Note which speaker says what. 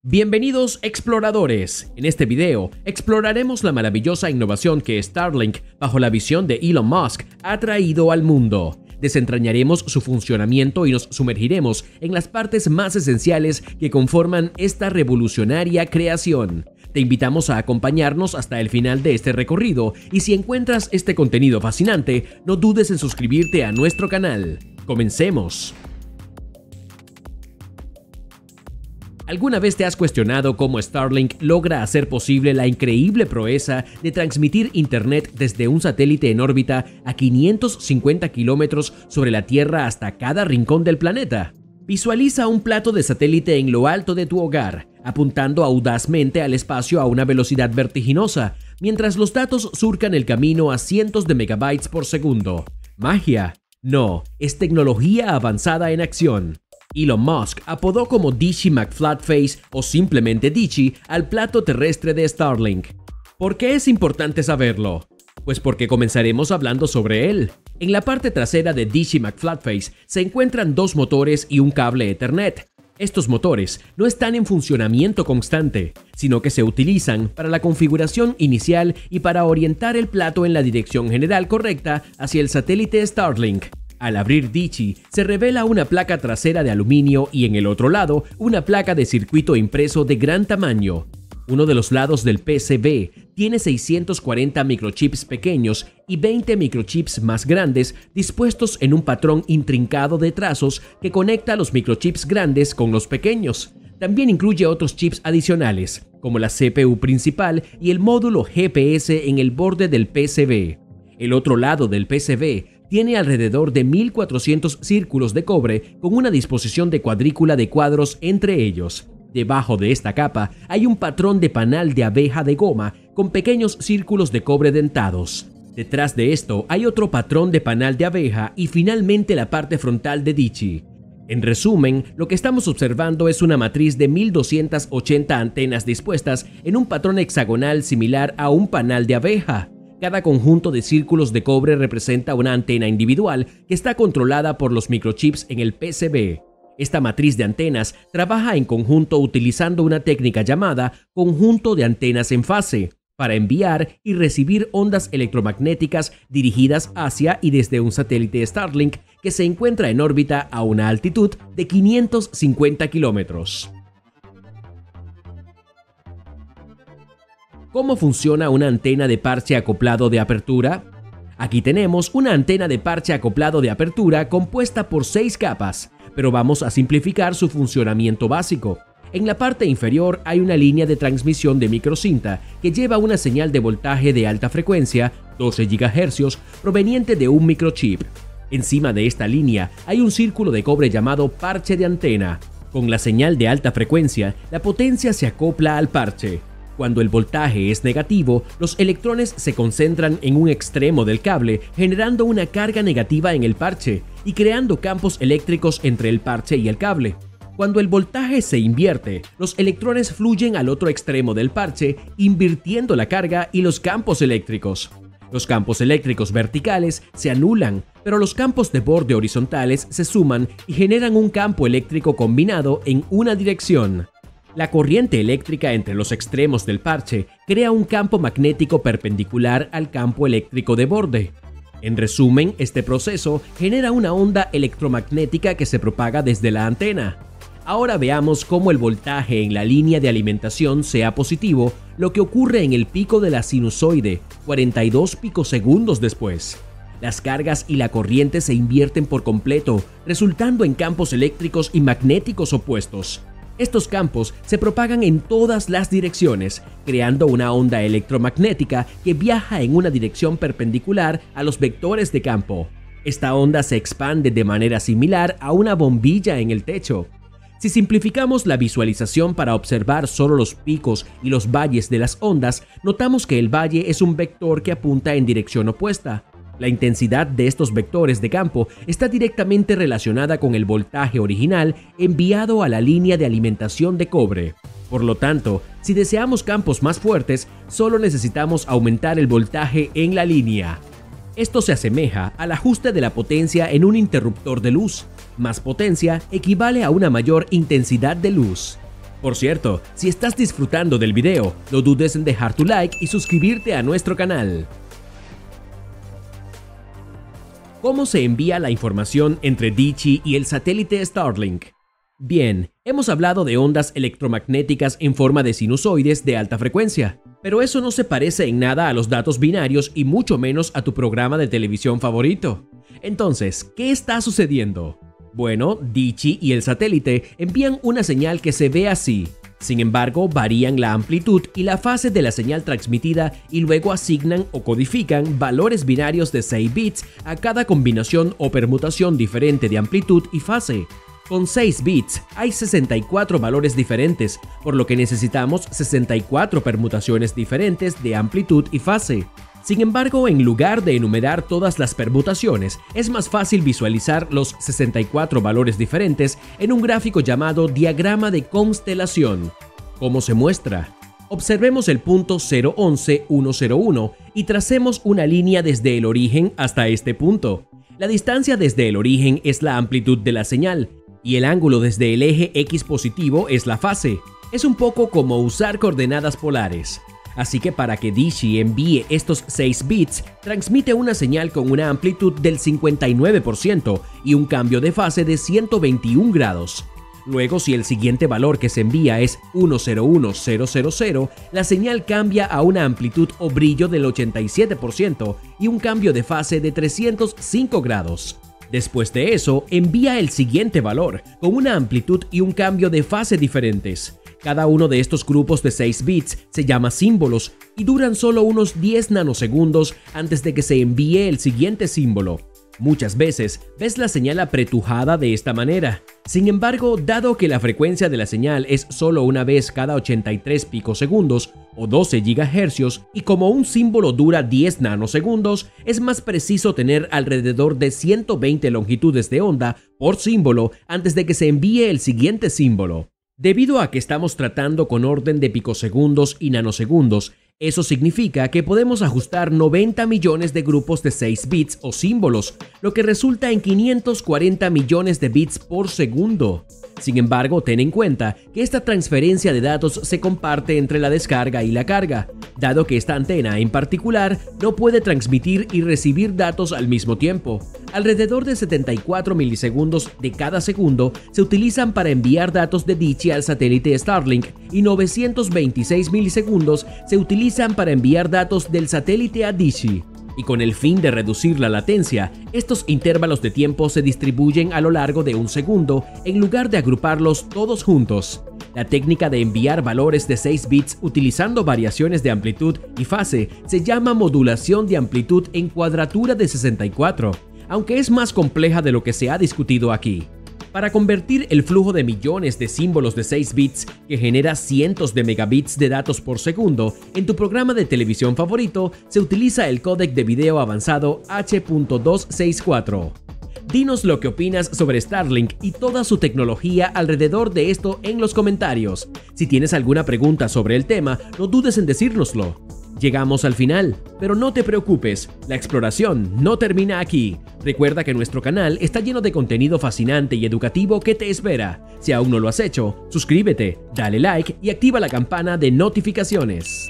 Speaker 1: Bienvenidos exploradores. En este video exploraremos la maravillosa innovación que Starlink, bajo la visión de Elon Musk, ha traído al mundo. Desentrañaremos su funcionamiento y nos sumergiremos en las partes más esenciales que conforman esta revolucionaria creación. Te invitamos a acompañarnos hasta el final de este recorrido y si encuentras este contenido fascinante, no dudes en suscribirte a nuestro canal. ¡Comencemos! ¿Alguna vez te has cuestionado cómo Starlink logra hacer posible la increíble proeza de transmitir internet desde un satélite en órbita a 550 kilómetros sobre la Tierra hasta cada rincón del planeta? Visualiza un plato de satélite en lo alto de tu hogar, apuntando audazmente al espacio a una velocidad vertiginosa, mientras los datos surcan el camino a cientos de megabytes por segundo. ¿Magia? No, es tecnología avanzada en acción. Elon Musk apodó como Dichy McFlatface o simplemente Dichy al plato terrestre de Starlink. ¿Por qué es importante saberlo? Pues porque comenzaremos hablando sobre él. En la parte trasera de Dichy McFlatface se encuentran dos motores y un cable Ethernet. Estos motores no están en funcionamiento constante, sino que se utilizan para la configuración inicial y para orientar el plato en la dirección general correcta hacia el satélite Starlink. Al abrir Dichy, se revela una placa trasera de aluminio y en el otro lado una placa de circuito impreso de gran tamaño. Uno de los lados del PCB tiene 640 microchips pequeños y 20 microchips más grandes dispuestos en un patrón intrincado de trazos que conecta los microchips grandes con los pequeños. También incluye otros chips adicionales, como la CPU principal y el módulo GPS en el borde del PCB. El otro lado del PCB tiene alrededor de 1400 círculos de cobre con una disposición de cuadrícula de cuadros entre ellos. Debajo de esta capa hay un patrón de panal de abeja de goma con pequeños círculos de cobre dentados. Detrás de esto hay otro patrón de panal de abeja y finalmente la parte frontal de Dichy. En resumen, lo que estamos observando es una matriz de 1280 antenas dispuestas en un patrón hexagonal similar a un panal de abeja. Cada conjunto de círculos de cobre representa una antena individual que está controlada por los microchips en el PCB. Esta matriz de antenas trabaja en conjunto utilizando una técnica llamada conjunto de antenas en fase, para enviar y recibir ondas electromagnéticas dirigidas hacia y desde un satélite Starlink que se encuentra en órbita a una altitud de 550 kilómetros. ¿Cómo funciona una antena de parche acoplado de apertura? Aquí tenemos una antena de parche acoplado de apertura compuesta por 6 capas, pero vamos a simplificar su funcionamiento básico. En la parte inferior hay una línea de transmisión de microcinta que lleva una señal de voltaje de alta frecuencia, 12 GHz, proveniente de un microchip. Encima de esta línea hay un círculo de cobre llamado parche de antena. Con la señal de alta frecuencia, la potencia se acopla al parche. Cuando el voltaje es negativo, los electrones se concentran en un extremo del cable, generando una carga negativa en el parche y creando campos eléctricos entre el parche y el cable. Cuando el voltaje se invierte, los electrones fluyen al otro extremo del parche, invirtiendo la carga y los campos eléctricos. Los campos eléctricos verticales se anulan, pero los campos de borde horizontales se suman y generan un campo eléctrico combinado en una dirección. La corriente eléctrica entre los extremos del parche crea un campo magnético perpendicular al campo eléctrico de borde. En resumen, este proceso genera una onda electromagnética que se propaga desde la antena. Ahora veamos cómo el voltaje en la línea de alimentación sea positivo, lo que ocurre en el pico de la sinusoide, 42 picosegundos después. Las cargas y la corriente se invierten por completo, resultando en campos eléctricos y magnéticos opuestos. Estos campos se propagan en todas las direcciones, creando una onda electromagnética que viaja en una dirección perpendicular a los vectores de campo. Esta onda se expande de manera similar a una bombilla en el techo. Si simplificamos la visualización para observar solo los picos y los valles de las ondas, notamos que el valle es un vector que apunta en dirección opuesta. La intensidad de estos vectores de campo está directamente relacionada con el voltaje original enviado a la línea de alimentación de cobre. Por lo tanto, si deseamos campos más fuertes, solo necesitamos aumentar el voltaje en la línea. Esto se asemeja al ajuste de la potencia en un interruptor de luz. Más potencia equivale a una mayor intensidad de luz. Por cierto, si estás disfrutando del video, no dudes en dejar tu like y suscribirte a nuestro canal. ¿Cómo se envía la información entre Digi y el satélite Starlink? Bien, hemos hablado de ondas electromagnéticas en forma de sinusoides de alta frecuencia, pero eso no se parece en nada a los datos binarios y mucho menos a tu programa de televisión favorito. Entonces, ¿qué está sucediendo? Bueno, Digi y el satélite envían una señal que se ve así. Sin embargo, varían la amplitud y la fase de la señal transmitida y luego asignan o codifican valores binarios de 6 bits a cada combinación o permutación diferente de amplitud y fase. Con 6 bits hay 64 valores diferentes, por lo que necesitamos 64 permutaciones diferentes de amplitud y fase. Sin embargo, en lugar de enumerar todas las permutaciones, es más fácil visualizar los 64 valores diferentes en un gráfico llamado diagrama de constelación. ¿Cómo se muestra? Observemos el punto 011-101 y tracemos una línea desde el origen hasta este punto. La distancia desde el origen es la amplitud de la señal, y el ángulo desde el eje X positivo es la fase. Es un poco como usar coordenadas polares. Así que para que Digi envíe estos 6 bits, transmite una señal con una amplitud del 59% y un cambio de fase de 121 grados. Luego, si el siguiente valor que se envía es 101000, la señal cambia a una amplitud o brillo del 87% y un cambio de fase de 305 grados. Después de eso, envía el siguiente valor, con una amplitud y un cambio de fase diferentes. Cada uno de estos grupos de 6 bits se llama símbolos y duran solo unos 10 nanosegundos antes de que se envíe el siguiente símbolo. Muchas veces ves la señal apretujada de esta manera. Sin embargo, dado que la frecuencia de la señal es solo una vez cada 83 picosegundos o 12 GHz y como un símbolo dura 10 nanosegundos, es más preciso tener alrededor de 120 longitudes de onda por símbolo antes de que se envíe el siguiente símbolo. Debido a que estamos tratando con orden de picosegundos y nanosegundos, eso significa que podemos ajustar 90 millones de grupos de 6 bits o símbolos, lo que resulta en 540 millones de bits por segundo. Sin embargo, ten en cuenta que esta transferencia de datos se comparte entre la descarga y la carga, dado que esta antena en particular no puede transmitir y recibir datos al mismo tiempo. Alrededor de 74 milisegundos de cada segundo se utilizan para enviar datos de Digi al satélite Starlink y 926 milisegundos se utilizan para enviar datos del satélite a Digi. Y con el fin de reducir la latencia, estos intervalos de tiempo se distribuyen a lo largo de un segundo en lugar de agruparlos todos juntos. La técnica de enviar valores de 6 bits utilizando variaciones de amplitud y fase se llama modulación de amplitud en cuadratura de 64, aunque es más compleja de lo que se ha discutido aquí. Para convertir el flujo de millones de símbolos de 6 bits que genera cientos de megabits de datos por segundo en tu programa de televisión favorito, se utiliza el códec de video avanzado H.264. Dinos lo que opinas sobre Starlink y toda su tecnología alrededor de esto en los comentarios. Si tienes alguna pregunta sobre el tema, no dudes en decírnoslo. Llegamos al final, pero no te preocupes, la exploración no termina aquí. Recuerda que nuestro canal está lleno de contenido fascinante y educativo que te espera. Si aún no lo has hecho, suscríbete, dale like y activa la campana de notificaciones.